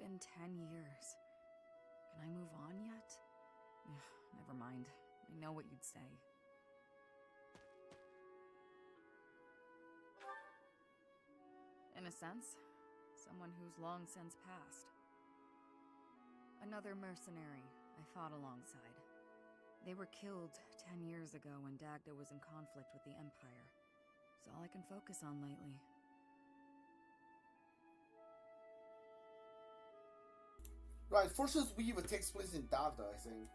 been 10 years. Can I move on yet? Ugh, never mind. I know what you'd say. In a sense, someone who's long since passed. Another mercenary I fought alongside. They were killed 10 years ago when Dagda was in conflict with the Empire. It's all I can focus on lately. Right, Forces Weave takes place in Dagda, I think.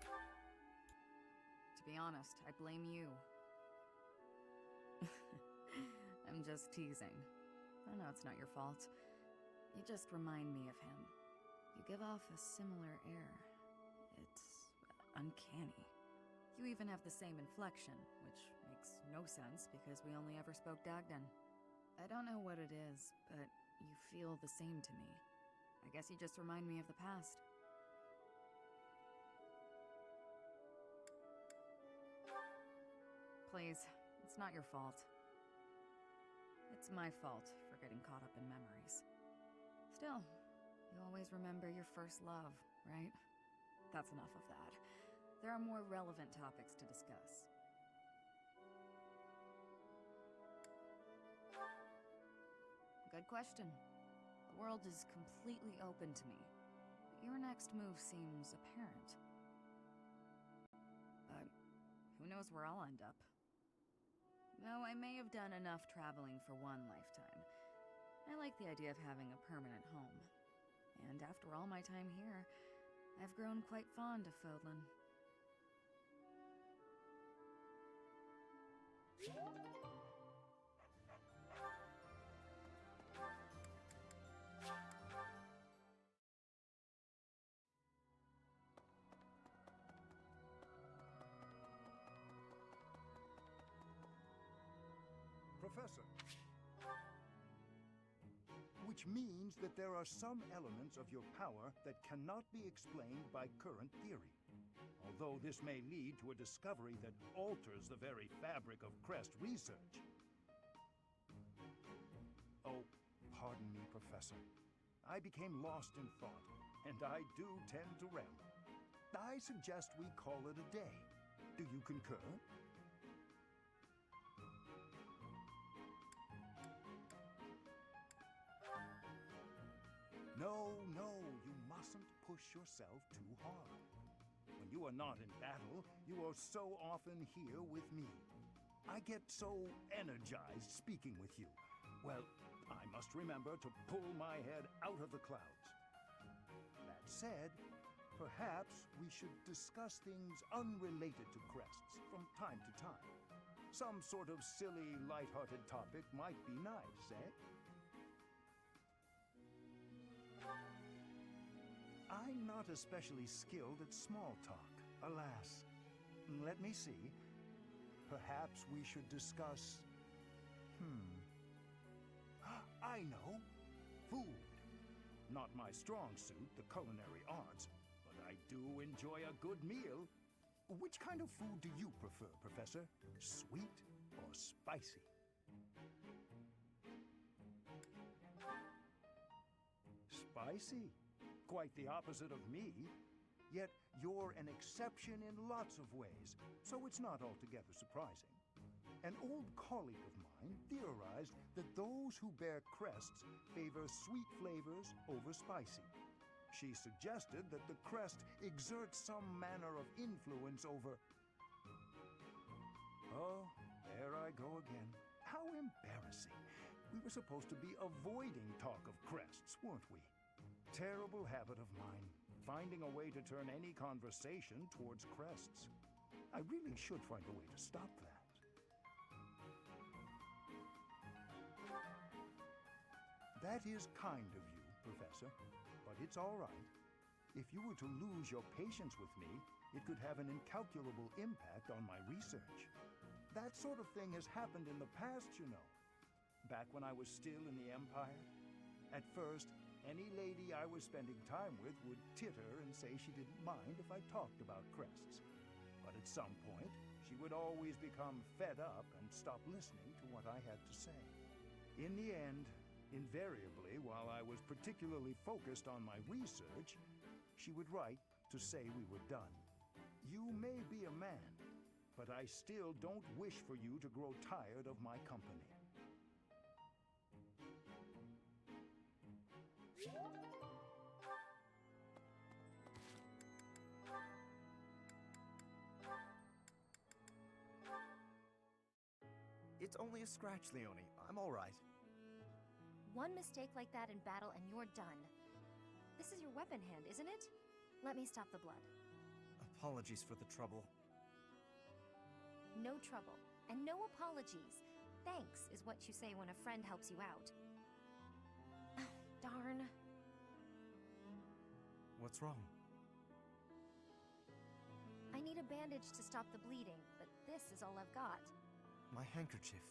To be honest, I blame you. I'm just teasing. I know it's not your fault. You just remind me of him. You give off a similar air. It's uncanny. You even have the same inflection, which makes no sense because we only ever spoke Dagdan. I don't know what it is, but you feel the same to me. I guess you just remind me of the past. Please, it's not your fault. It's my fault for getting caught up in memories. Still, you always remember your first love, right? That's enough of that. There are more relevant topics to discuss. Good question. The world is completely open to me. Your next move seems apparent. But who knows where I'll end up? Though I may have done enough traveling for one lifetime, I like the idea of having a permanent home. And after all my time here, I've grown quite fond of Fódlan. Professor. Which means that there are some elements of your power that cannot be explained by current theory. Although this may lead to a discovery that alters the very fabric of Crest research. Oh, pardon me, Professor. I became lost in thought, and I do tend to ramble. I suggest we call it a day. Do you concur? No, you mustn't push yourself too hard. When you are not in battle, you are so often here with me. I get so energized speaking with you. Well, I must remember to pull my head out of the clouds. That said, perhaps we should discuss things unrelated to crests from time to time. Some sort of silly, lighthearted topic might be nice, eh? I'm not especially skilled at small talk, alas. Let me see. Perhaps we should discuss... I know. Food. Not my strong suit, the culinary arts, but I do enjoy a good meal. Which kind of food do you prefer, Professor? Sweet or spicy? Spicy? Quite the opposite of me. Yet you're an exception in lots of ways, so it's not altogether surprising. An old colleague of mine theorized that those who bear crests favor sweet flavors over spicy. She suggested that the crest exerts some manner of influence over... Oh, there I go again. How embarrassing. We were supposed to be avoiding talk of crests, weren't we? Terrible habit of mine, finding a way to turn any conversation towards crests. I really should find a way to stop that. That is kind of you, Professor, but it's all right. If you were to lose your patience with me, it could have an incalculable impact on my research. That sort of thing has happened in the past, you know. Back when I was still in the Empire. At first, any lady I was spending time with would titter and say she didn't mind if I talked about crests. But at some point, she would always become fed up and stop listening to what I had to say. In the end, Invariably, while I was particularly focused on my research, she would write to say we were done. You may be a man, but I still don't wish for you to grow tired of my company. It's only a scratch, Leone. I'm all right. One mistake like that in battle and you're done. This is your weapon hand, isn't it? Let me stop the blood. Apologies for the trouble. No trouble, and no apologies. Thanks is what you say when a friend helps you out. Darn. What's wrong? I need a bandage to stop the bleeding, but this is all I've got. My handkerchief.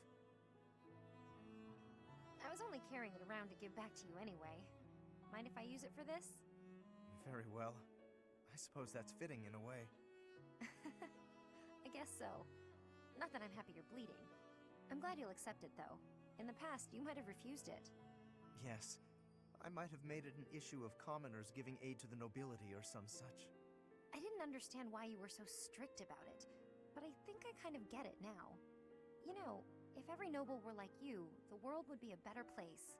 I was only carrying it around to give back to you anyway. Mind if I use it for this? Very well. I suppose that's fitting in a way. I guess so. Not that I'm happy you're bleeding. I'm glad you'll accept it, though. In the past, you might have refused it. Yes. I might have made it an issue of commoners giving aid to the nobility or some such. I didn't understand why you were so strict about it, but I think I kind of get it now. You know, if every noble were like you, the world would be a better place.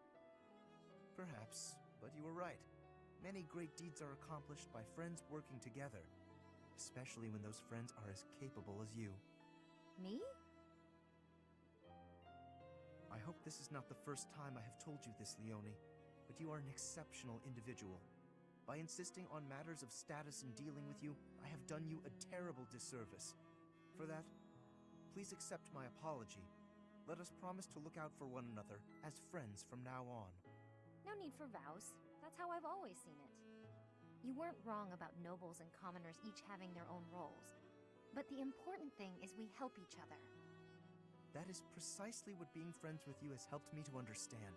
Perhaps, but you were right. Many great deeds are accomplished by friends working together, especially when those friends are as capable as you. Me? I hope this is not the first time I have told you this, Leone, but you are an exceptional individual. By insisting on matters of status in dealing with you, I have done you a terrible disservice. For that, please accept my apology. Let us promise to look out for one another as friends from now on. No need for vows. That's how I've always seen it. You weren't wrong about nobles and commoners each having their own roles. But the important thing is we help each other. That is precisely what being friends with you has helped me to understand.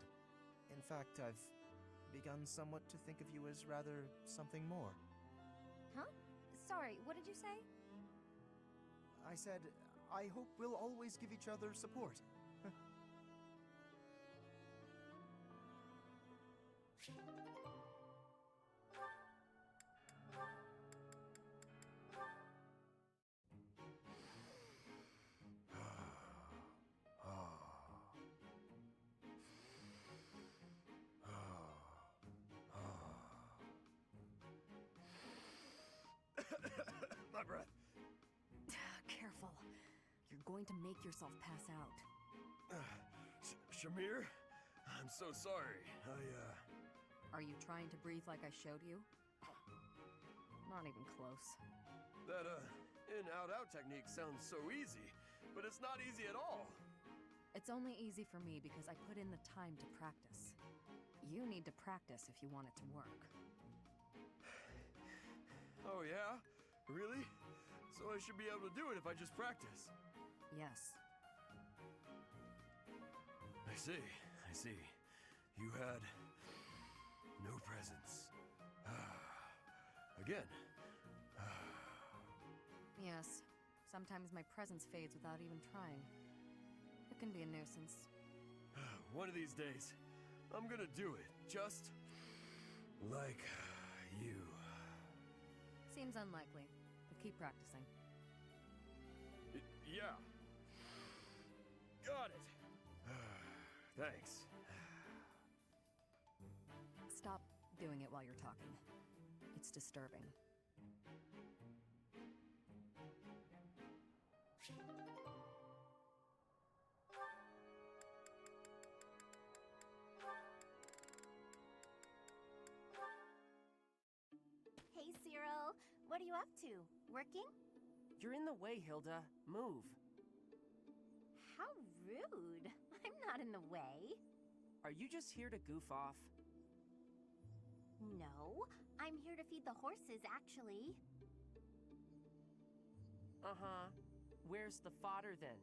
In fact, I've begun somewhat to think of you as rather something more. Huh? Sorry, what did you say? I said, I hope we'll always give each other support. My breath. Careful. You're going to make yourself pass out. Shamir? I'm so sorry. Are you trying to breathe like I showed you? Not even close. That, in-out-out technique sounds so easy, but it's not easy at all. It's only easy for me because I put in the time to practice. You need to practice if you want it to work. Oh yeah? Really? So I should be able to do it if I just practice. Yes. I see. You had no presence. Again. Yes. Sometimes my presence fades without even trying. It can be a nuisance. One of these days, I'm gonna do it, just like you. Seems unlikely, but keep practicing. Yeah. Got it. Thanks. Stop doing it while you're talking. It's disturbing. Hey, Cyril. What are you up to? Working? You're in the way, Hilda. Move. How rude. I'm not in the way. Are you just here to goof off? No, I'm here to feed the horses, actually. Uh-huh. Where's the fodder, then?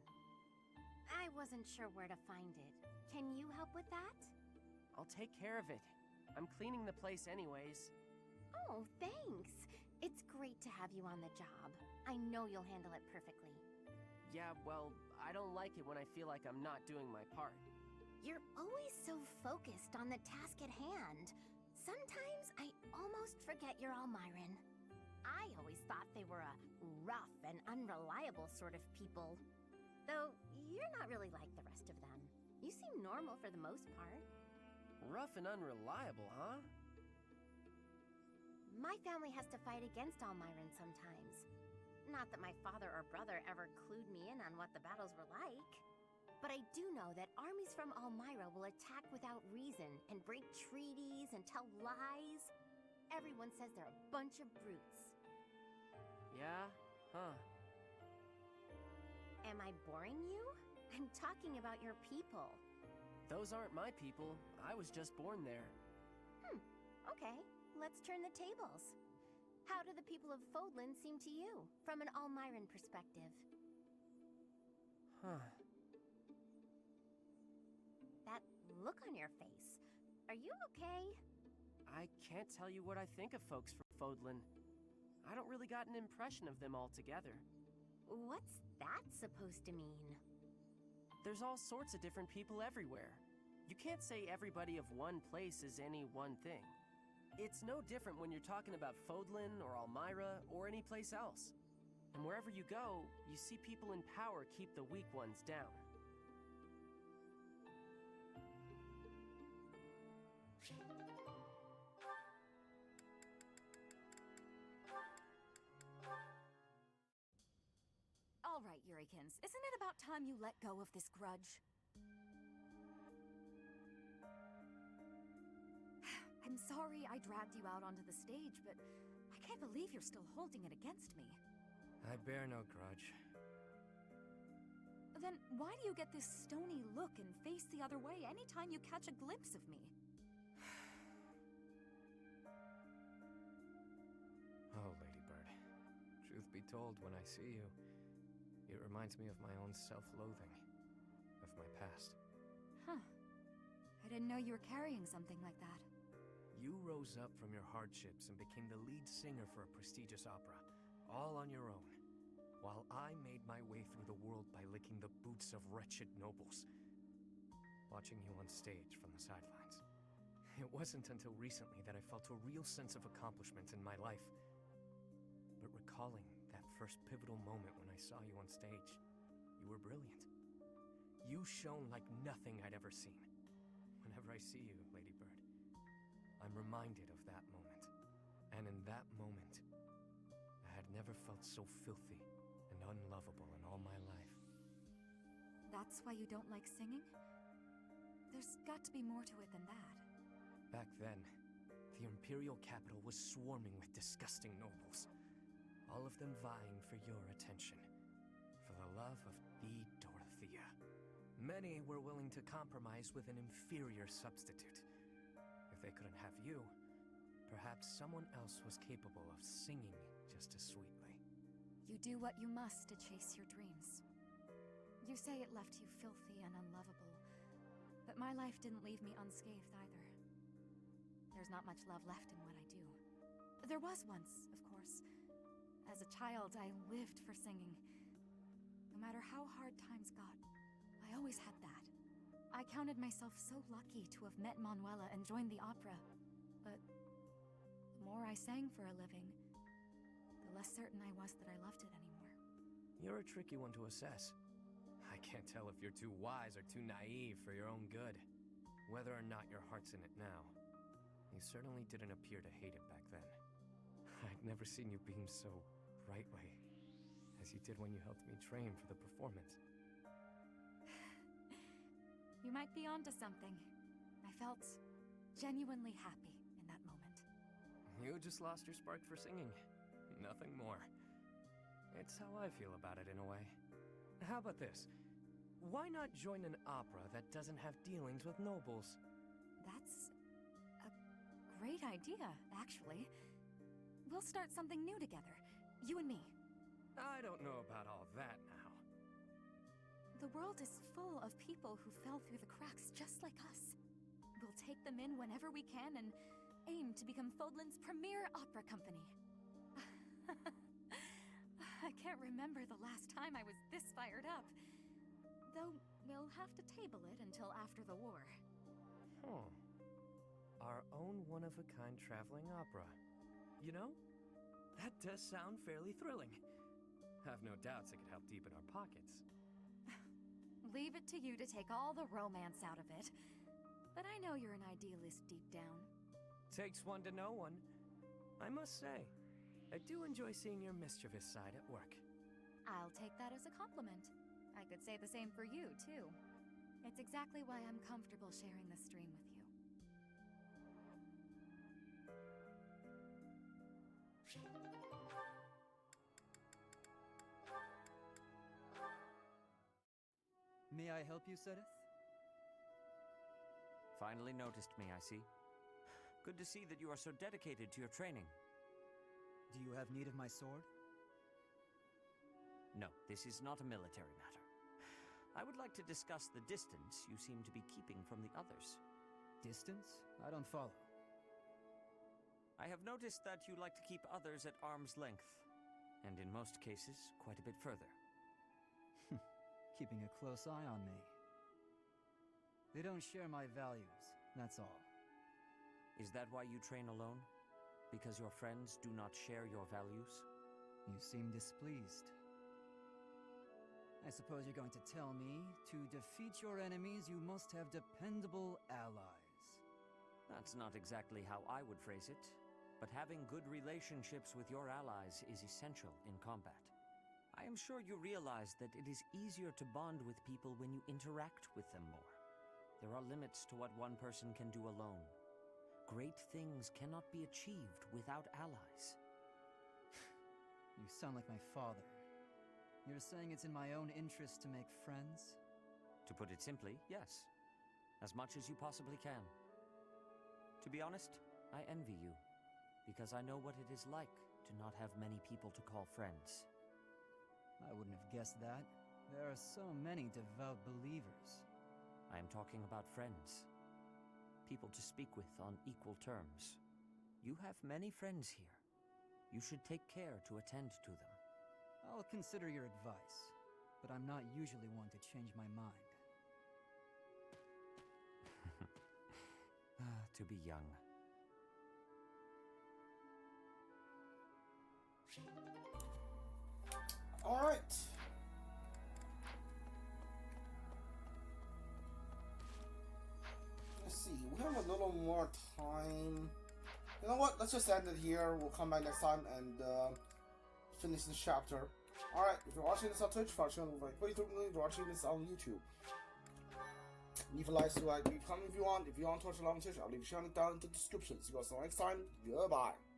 I wasn't sure where to find it. Can you help with that? I'll take care of it. I'm cleaning the place anyways. Oh, thanks. It's great to have you on the job. I know you'll handle it perfectly. Yeah, well, I don't like it when I feel like I'm not doing my part. You're always so focused on the task at hand. Sometimes I almost forget you're Almiran. I always thought they were a rough and unreliable sort of people. Though, you're not really like the rest of them. You seem normal for the most part. Rough and unreliable, huh? My family has to fight against Almiran sometimes. Not that my father or brother ever clued me in on what the battles were like. But I do know that armies from Almira will attack without reason and break treaties and tell lies. Everyone says they're a bunch of brutes. Yeah? Huh. Am I boring you? I'm talking about your people. Those aren't my people. I was just born there. Okay, let's turn the tables. How do the people of Fodlan seem to you, from an Almiran perspective? Huh. That look on your face. Are you okay? I can't tell you what I think of folks from Fodlan. I don't really got an impression of them altogether. What's that supposed to mean? There's all sorts of different people everywhere. You can't say everybody of one place is any one thing. It's no different when you're talking about Fodlan or Almira or any place else. And wherever you go, you see people in power keep the weak ones down. All right, Yurikins, isn't it about time you let go of this grudge? I'm sorry I dragged you out onto the stage, but I can't believe you're still holding it against me. I bear no grudge. Then why do you get this stony look and face the other way anytime you catch a glimpse of me? Oh, Ladybird. Truth be told, when I see you, it reminds me of my own self-loathing. Of my past. Huh. I didn't know you were carrying something like that. You rose up from your hardships and became the lead singer for a prestigious opera, all on your own, while I made my way through the world by licking the boots of wretched nobles. Watching you on stage from the sidelines. It wasn't until recently that I felt a real sense of accomplishment in my life. But recalling that first pivotal moment when I saw you on stage, you were brilliant. You shone like nothing I'd ever seen. Whenever I see you, Ladybird, I'm reminded of that moment. And in that moment, I had never felt so filthy and unlovable in all my life. That's why you don't like singing? There's got to be more to it than that. Back then, the Imperial capital was swarming with disgusting nobles. All of them vying for your attention. For the love of the Dorothea. Many were willing to compromise with an inferior substitute. If they couldn't have you, perhaps someone else was capable of singing just as sweetly. You do what you must to chase your dreams. You say it left you filthy and unlovable, but my life didn't leave me unscathed either. There's not much love left in what I do. There was once, of course. As a child, I lived for singing. No matter how hard times got, I always had that. I counted myself so lucky to have met Manuela and joined the opera. But the more I sang for a living, the less certain I was that I loved it anymore. You're a tricky one to assess. I can't tell if you're too wise or too naive for your own good. Whether or not your heart's in it now, you certainly didn't appear to hate it back then. I'd never seen you beam so brightly, as you did when you helped me train for the performance. You might be onto something. I felt genuinely happy in that moment. You just lost your spark for singing. Nothing more. It's how I feel about it in a way. How about this? Why not join an opera that doesn't have dealings with nobles? That's a great idea, actually. We'll start something new together. You and me. I don't know about all that now. The world is full of people who fell through the cracks just like us. We'll take them in whenever we can and aim to become Fodlan's premier opera company. I can't remember the last time I was this fired up. Though, we'll have to table it until after the war. Our own one-of-a-kind traveling opera. You know, that does sound fairly thrilling. Have no doubts it could help deepen our pockets. Leave it to you to take all the romance out of it. But I know you're an idealist deep down. Takes one to know one. I must say, I do enjoy seeing your mischievous side at work. I'll take that as a compliment. I could say the same for you, too. It's exactly why I'm comfortable sharing the stream with you. May I help you, Sedith? Finally noticed me, I see. Good to see that you are so dedicated to your training. Do you have need of my sword? No, this is not a military matter. I would like to discuss the distance you seem to be keeping from the others. Distance? I don't follow. I have noticed that you like to keep others at arm's length, and in most cases, quite a bit further. Keeping a close eye on me. They don't share my values, that's all. Is that why you train alone? Because your friends do not share your values? You seem displeased. I suppose you're going to tell me, to defeat your enemies, you must have dependable allies. That's not exactly how I would phrase it, but having good relationships with your allies is essential in combat. I am sure you realize that it is easier to bond with people when you interact with them more. There are limits to what one person can do alone. Great things cannot be achieved without allies. You sound like my father. You're saying it's in my own interest to make friends? To put it simply, yes. As much as you possibly can. To be honest, I envy you, because I know what it is like to not have many people to call friends. I wouldn't have guessed that. There are so many devout believers. I am talking about friends. People to speak with on equal terms. You have many friends here. You should take care to attend to them. I'll consider your advice, but I'm not usually one to change my mind. To be young. All right. Let's see. We have a little more time. You know what? Let's just end it here. We'll come back next time and finish this chapter. All right. If you're watching this on Twitch, follow the channel like playthrough. If you're watching this on YouTube, leave a like, leave a comment if you want. If you want to watch along on Twitch, I'll leave a channel down in the description. See you guys next time. Goodbye.